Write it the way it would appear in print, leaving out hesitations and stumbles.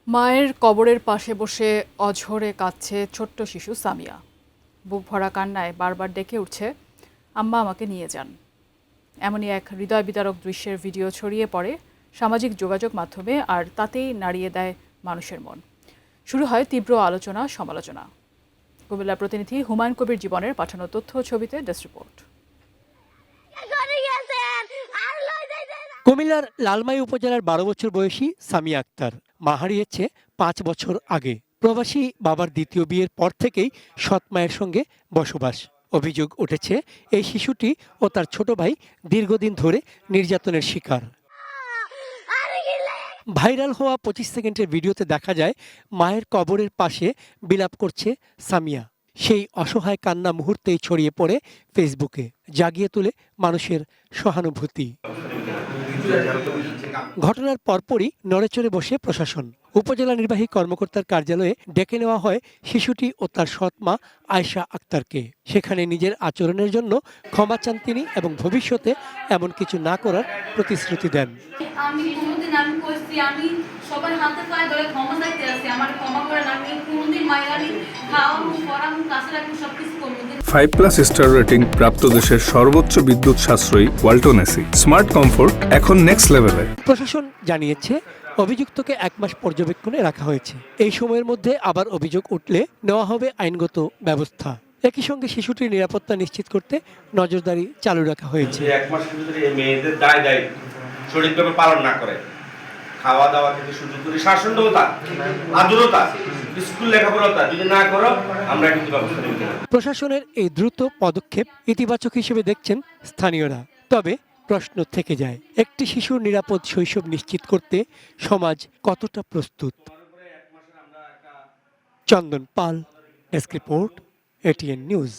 মায়ের কবরের পাশে বসে অঝরে কাঁদছে ছোট্ট শিশু সামিয়া। বুক ভরা কান্নায় বারবার ডেকে উঠছে, আম্মা আমাকে নিয়ে যান। এমনই এক হৃদয় বিদারক দৃশ্যের ভিডিও ছড়িয়ে পড়ে সামাজিক যোগাযোগ মাধ্যমে, আর তাতেই নাড়িয়ে দেয় মানুষের মন। শুরু হয় তীব্র আলোচনা সমালোচনা। কুমিল্লা প্রতিনিধি হুমায়ুন কবির জীবনের পাঠানো তথ্য ও ছবিতে ডেস্ক রিপোর্ট। কুমিল্লার লালমাই উপজেলার ১২ বছর বয়সী সামিয়া আক্তার মা হারিয়েছে ৫ বছর আগে। প্রবাসী বাবার দ্বিতীয় বিয়ের পর থেকেই সৎ মায়ের সঙ্গে বসবাস। অভিযোগ উঠেছে এই শিশুটি ও তার ছোট ভাই দীর্ঘদিন ধরে নির্যাতনের শিকার। ভাইরাল হওয়া ২৫ সেকেন্ডের ভিডিওতে দেখা যায় মায়ের কবরের পাশে বিলাপ করছে সামিয়া। সেই অসহায় কান্না মুহূর্তেই ছড়িয়ে পড়ে ফেসবুকে, জাগিয়ে তোলে মানুষের সহানুভূতি। ঘটনার পরপরই নড়েচড়ে বসে প্রশাসন। উপজেলা নির্বাহী কর্মকর্তার কার্যালয়ে ডেকে নেওয়া হয় শিশুটি ও তার সৎ মা আয়েশা আক্তারকে। সেখানে নিজের আচরণের জন্য ক্ষমা চান তিনি এবং ভবিষ্যতে এমন কিছু না করার প্রতিশ্রুতি দেন। আমি সবার হাতে পায়ে ধরে ক্ষমা চাইতে আছি, আমার ক্ষমা করে না, আমি কোনোদিন মাইরানি খাওয়ানো পড়ানো কাছে রাখবো, সবকিছু করবো। 5+ স্টার রেটিং প্রাপ্ত দেশের সর্বোচ্চ বিদ্যুৎ সাশ্রয়ী ওয়ালটন এসি স্মার্ট কমফোর্ট এখন নেক্সট লেভেলে। প্রশাসন জানিয়েছে অভিযুক্তকে ১ মাস পর্যবেক্ষণে রাখা হয়েছে। এই সময়ের মধ্যে আবার অভিযোগ উঠলে নেওয়া হবে আইনগত ব্যবস্থা। একই সঙ্গে শিশুটির নিরাপত্তা নিশ্চিত করতে নজরদারি চালু রাখা হয়েছে। ১ মাসের ভিতরে এই মেয়েদের দায় সঠিকভাবে পালন না করে, খাওয়া দাওয়া থেকে শুরু করে শাসনতা, আদরতা, স্কুল লেখাপড়া যদি না করো আমরা কিন্তু ব্যবস্থা নিতে হবে। প্রশাসনের এই দ্রুত পদক্ষেপ ইতিবাচক হিসেবে দেখছেন স্থানীয়রা। তবে প্রশ্ন থেকে যায়, একটি শিশুর নিরাপদ শৈশব নিশ্চিত করতে সমাজ কতটা প্রস্তুত? চন্দন পাল, ডেস্ক রিপোর্ট, এটিএন নিউজ।